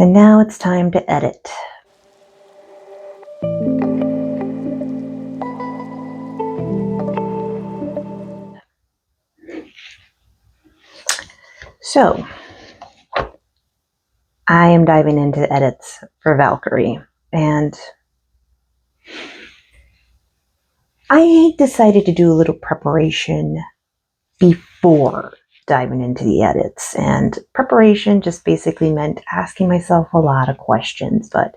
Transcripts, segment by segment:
And now it's time to edit. So, I am diving into edits for Valkilry, and I decided to do a little preparation before diving into the edits. And preparation just basically meant asking myself a lot of questions. But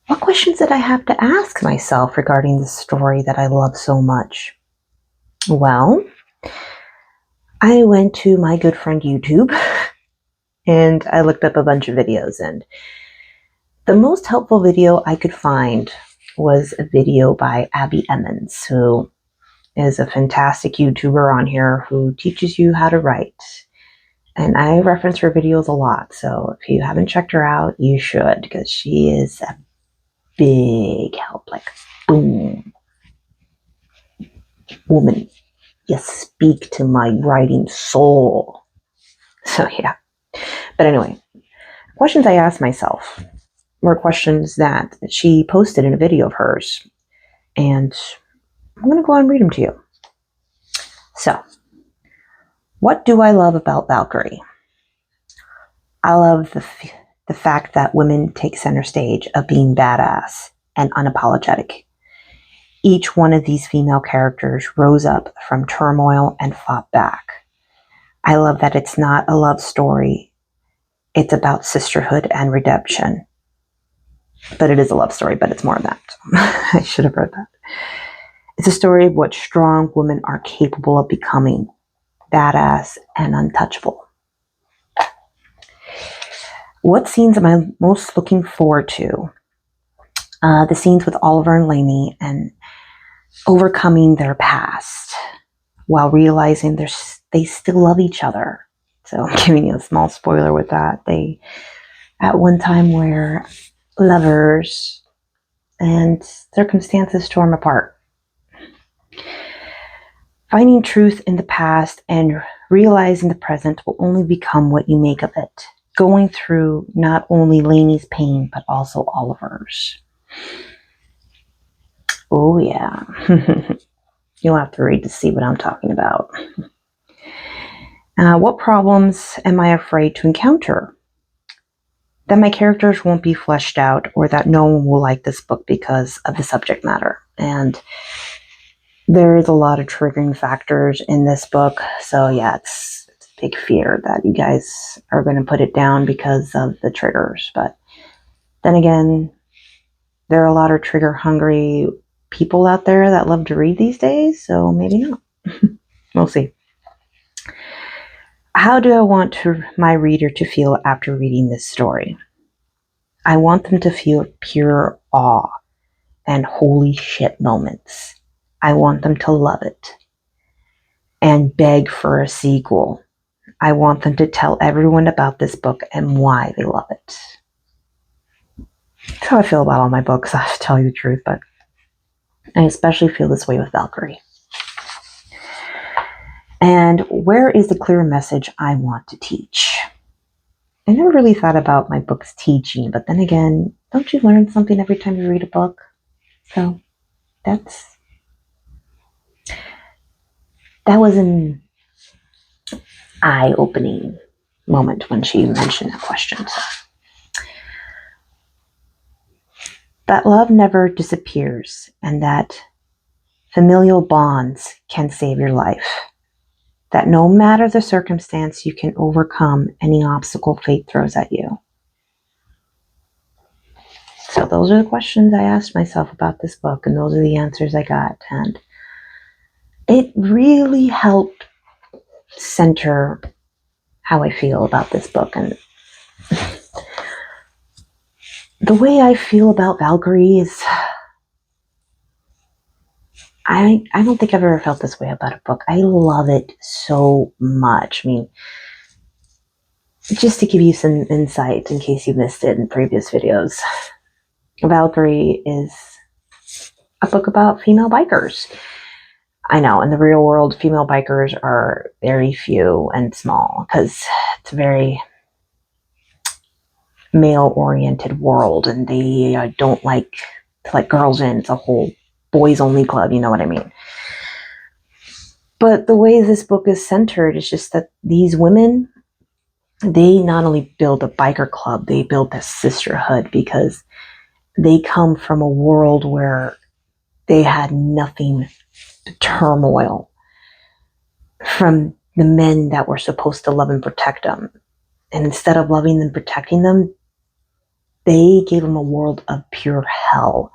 what questions did I have to ask myself regarding the story that I love so much? Well, I went to my good friend YouTube and I looked up a bunch of videos, and the most helpful video I could find was a video by Abbie Emmons, who is a fantastic YouTuber on here who teaches you how to write. And I reference her videos a lot, so if you haven't checked her out, you should, because she is a big help. Like, boom. Woman, you speak to my writing soul. So yeah. But anyway, questions I asked myself were questions that she posted in a video of hers. And I'm going to go and read them to you. So, what do I love about Valkilry? I love the fact that women take center stage of being badass and unapologetic. Each one of these female characters rose up from turmoil and fought back. I love that it's not a love story. It's about sisterhood and redemption. But it is a love story, but it's more of that. I should have read that. It's a story of what strong women are capable of becoming, badass and untouchable. What scenes am I most looking forward to? The scenes with Oliver and Lainey and overcoming their past while realizing they still love each other. So I'm giving you a small spoiler with that. They at one time were lovers and circumstances tore them apart. Finding truth in the past and realizing the present will only become what you make of it. Going through not only Lainey's pain, but also Oliver's. Oh yeah. You'll have to read to see what I'm talking about. What problems am I afraid to encounter? That my characters won't be fleshed out, or that no one will like this book because of the subject matter. And there is a lot of triggering factors in this book. So yeah, it's a big fear that you guys are going to put it down because of the triggers. But then again, there are a lot of trigger hungry people out there that love to read these days. So maybe not. We'll see. How do I want my reader to feel after reading this story? I want them to feel pure awe and holy shit moments. I want them to love it and beg for a sequel. I want them to tell everyone about this book and why they love it. That's how I feel about all my books, I have to tell you the truth, but I especially feel this way with Valkilry. And where is the clear message I want to teach? I never really thought about my books teaching, but then again, don't you learn something every time you read a book? So that was an eye-opening moment when she mentioned that question. So. That love never disappears and that familial bonds can save your life. That no matter the circumstance, you can overcome any obstacle fate throws at you. So those are the questions I asked myself about this book, and those are the answers I got. And it really helped center how I feel about this book. And the way I feel about Valkilry is, I don't think I've ever felt this way about a book. I love it so much. I mean, just to give you some insight in case you missed it in previous videos, Valkilry is a book about female bikers. I know, in the real world, female bikers are very few and small because it's a very male-oriented world, and they don't like to let girls in. It's a whole boys-only club, you know what I mean? But the way this book is centered is just that these women, they not only build a biker club, they build a sisterhood because they come from a world where they had nothing but turmoil from the men that were supposed to love and protect them. And instead of loving and protecting them, they gave them a world of pure hell.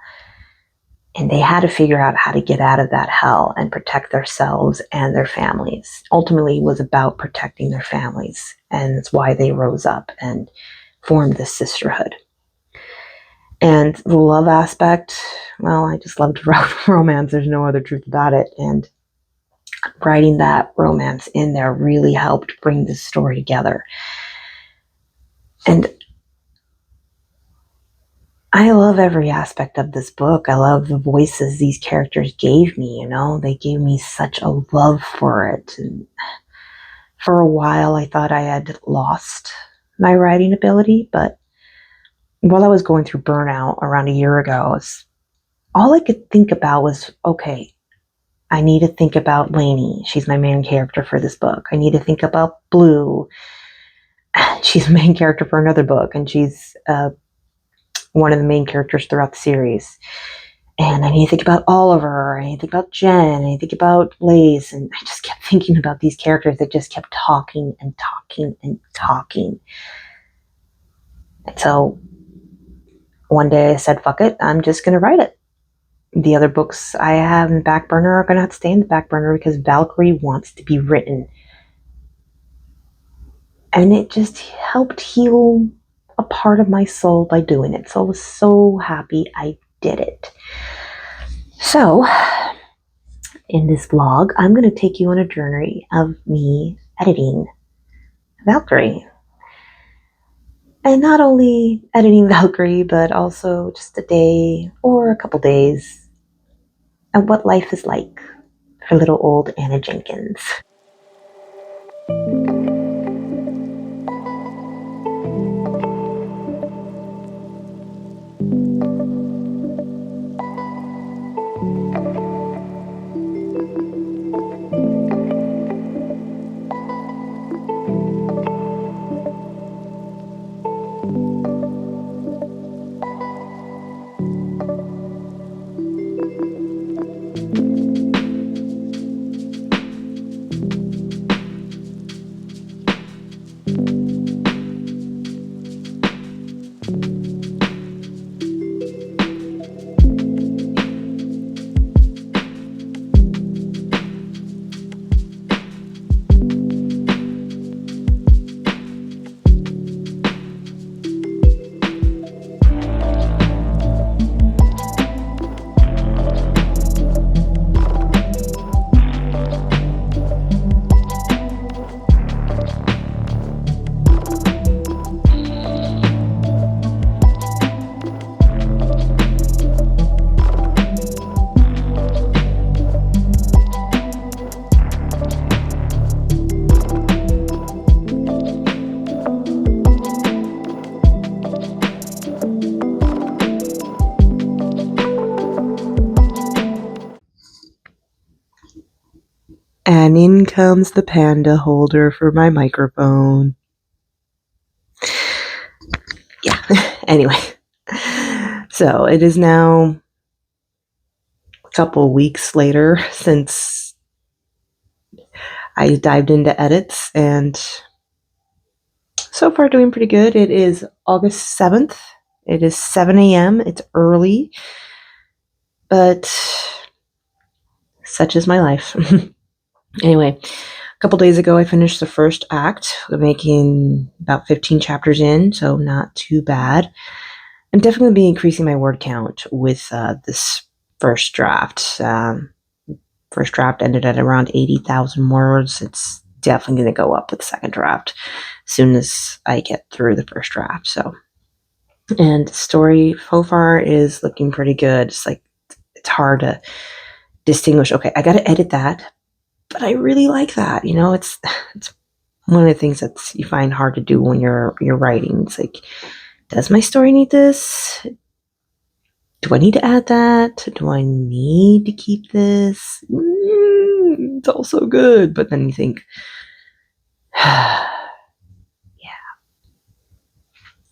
And they had to figure out how to get out of that hell and protect themselves and their families. Ultimately, it was about protecting their families. And that's why they rose up and formed this sisterhood. And the love aspect, well, I just loved romance. There's no other truth about it. And writing that romance in there really helped bring this story together. And I love every aspect of this book. I love the voices these characters gave me, you know. They gave me such a love for it. And for a while, I thought I had lost my writing ability, but while I was going through burnout around a year ago, all I could think about was, okay, I need to think about Lainey. She's my main character for this book. I need to think about Blue. She's the main character for another book, and she's one of the main characters throughout the series. And I need to think about Oliver. I need to think about Jen. I need to think about Blaze. And I just kept thinking about these characters that just kept talking and talking and talking. And so one day I said, fuck it, I'm just going to write it. The other books I have in the back burner are going to have to stay in the back burner because Valkilry wants to be written. And it just helped heal a part of my soul by doing it. So I was so happy I did it. So in this vlog, I'm going to take you on a journey of me editing Valkilry. And not only editing Valkilry, but also just a day or a couple days of what life is like for little old Anna Jenkins. And in comes the panda holder for my microphone. Yeah, anyway. So it is now a couple weeks later since I dived into edits, and so far doing pretty good. It is August 7th. It is 7 a.m. It's early, but such is my life. Anyway, a couple days ago, I finished the first act, making about 15 chapters in, so not too bad. I'm definitely be increasing my word count with this first draft. First draft ended at around 80,000 words. It's definitely going to go up with the second draft as soon as I get through the first draft. So, and the story so far is looking pretty good. It's hard to distinguish. Okay, I got to edit that, but I really like that. You know, it's one of the things that you find hard to do when you're writing. It's like Does my story need this? Do I need to add that? Do I need to keep this? It's all so good. But then you think, yeah,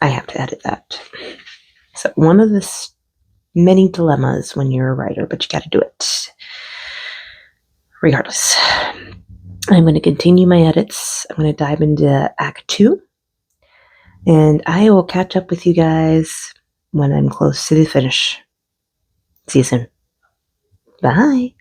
I have to edit that. So one of the many dilemmas when you're a writer, but you got to do it. Regardless, I'm going to continue my edits. I'm going to dive into Act 2. And I will catch up with you guys when I'm close to the finish. See you soon. Bye.